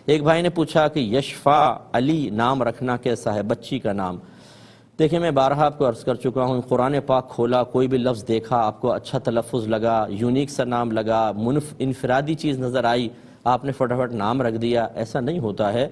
ایک بھائی نے پوچھا کہ یشفا علی نام رکھنا کیسا ہے، بچی کا نام؟ دیکھیں میں بارہا آپ کو عرض کر چکا ہوں، قرآن پاک کھولا، کوئی بھی لفظ دیکھا آپ کو اچھا تلفظ لگا، یونیک سا نام لگا، انفرادی چیز نظر آئی، آپ نے فٹافٹ نام رکھ دیا، ایسا نہیں ہوتا ہے۔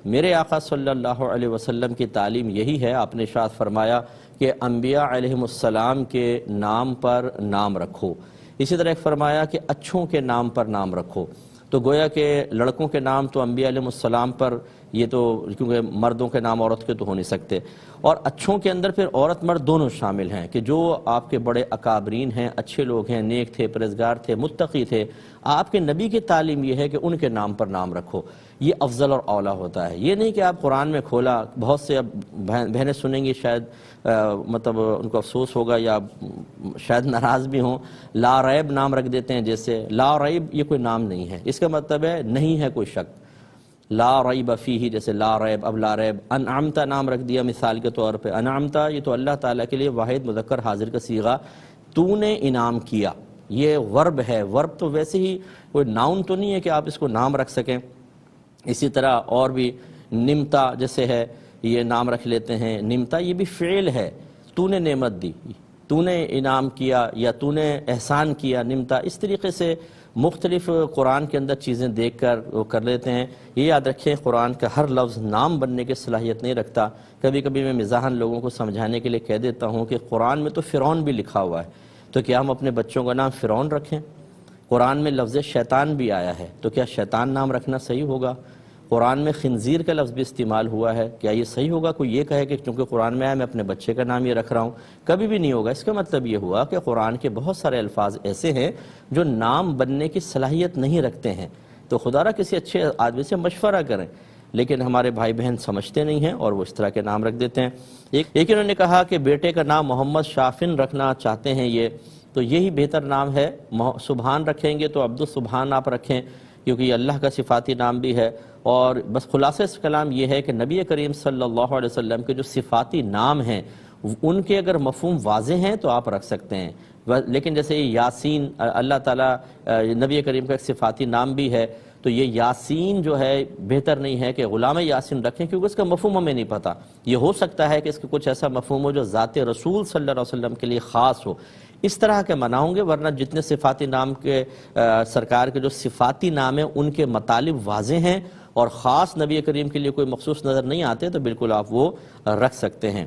میرے آقا صلی اللہ علیہ وسلم کی تعلیم یہی ہے، آپ نے ارشاد فرمایا کہ انبیاء علیہم السلام کے نام پر نام رکھو۔ اسی طرح ایک فرمایا کہ اچھوں کے نام پر نام رکھو۔ تو گویا کہ لڑکوں کے نام تو انبیاء علیہ السلام پر، یہ تو کیونکہ مردوں کے نام عورت کے تو ہو نہیں سکتے، اور اچھوں کے اندر پھر عورت مرد دونوں شامل ہیں کہ جو آپ کے بڑے اکابرین ہیں، اچھے لوگ ہیں، نیک تھے، پرہیزگار تھے، متقی تھے، آپ کے نبی کی تعلیم یہ ہے کہ ان کے نام پر نام رکھو، یہ افضل اور اولیٰ ہوتا ہے۔ یہ نہیں کہ آپ قرآن میں کھولا، بہت سے اب بہنیں سنیں گی شاید مطلب ان کو افسوس ہوگا یا شاید ناراض بھی ہوں، لا ریب نام رکھ دیتے ہیں، جیسے لا ریب یہ کوئی نام نہیں ہے، اس کا مطلب ہے نہیں ہے کوئی شک، لا ریب فیہ جیسے لا ریب، اب لا ریب، انعمتا نام رکھ دیا مثال کے طور پہ، انعمتا یہ تو اللہ تعالیٰ کے لیے واحد مذکر حاضر کا صیغہ، تو نے انعام کیا، یہ ورب ہے، ورب تو ویسے ہی کوئی ناؤن تو نہیں ہے کہ آپ اس کو نام رکھ سکیں۔ اسی طرح اور بھی نمتا جیسے ہے، یہ نام رکھ لیتے ہیں، نمتا یہ بھی فعل ہے، تو نے نعمت دی، تو نے انعام کیا یا تو نے احسان کیا، نمتا، اس طریقے سے مختلف قرآن کے اندر چیزیں دیکھ کر وہ کر لیتے ہیں۔ یہ یاد رکھیں قرآن کا ہر لفظ نام بننے کی صلاحیت نہیں رکھتا۔ کبھی کبھی میں مزاحاً لوگوں کو سمجھانے کے لیے کہہ دیتا ہوں کہ قرآن میں تو فرعون بھی لکھا ہوا ہے، تو کیا ہم اپنے بچوں کا نام فرعون رکھیں؟ قرآن میں لفظ شیطان بھی آیا ہے، تو کیا شیطان نام رکھنا صحیح ہوگا؟ قرآن میں خنزیر کا لفظ بھی استعمال ہوا ہے، کیا یہ صحیح ہوگا کوئی یہ کہے کہ چونکہ قرآن میں آیا میں اپنے بچے کا نام یہ رکھ رہا ہوں؟ کبھی بھی نہیں ہوگا۔ اس کا مطلب یہ ہوا کہ قرآن کے بہت سارے الفاظ ایسے ہیں جو نام بننے کی صلاحیت نہیں رکھتے ہیں، تو خدا را کسی اچھے آدمی سے مشورہ کریں، لیکن ہمارے بھائی بہن سمجھتے نہیں ہیں اور وہ اس طرح کے نام رکھ دیتے ہیں۔ ایک انہوں نے کہا کہ بیٹے کا نام محمد شافن رکھنا چاہتے ہیں، یہ تو یہی بہتر نام ہے، سبحان رکھیں گے تو عبد السبحان آپ رکھیں، کیونکہ یہ اللہ کا صفاتی نام بھی ہے۔ اور بس خلاصہ اس کلام یہ ہے کہ نبی کریم صلی اللہ علیہ وسلم کے جو صفاتی نام ہیں ان کے اگر مفہوم واضح ہیں تو آپ رکھ سکتے ہیں، لیکن جیسے یاسین اللہ تعالیٰ نبی کریم کا ایک صفاتی نام بھی ہے، تو یہ یاسین جو ہے بہتر نہیں ہے کہ غلام یاسین رکھیں، کیونکہ اس کا مفہوم ہمیں نہیں پتہ، یہ ہو سکتا ہے کہ اس کا کچھ ایسا مفہوم ہو جو ذات رسول صلی اللہ علیہ وسلم کے لیے خاص ہو، اس طرح کے مناؤں گے، ورنہ جتنے صفاتی نام کے سرکار کے جو صفاتی نام ہیں ان کے مطالب واضح ہیں اور خاص نبی کریم کے لیے کوئی مخصوص نظر نہیں آتے، تو بالکل آپ وہ رکھ سکتے ہیں۔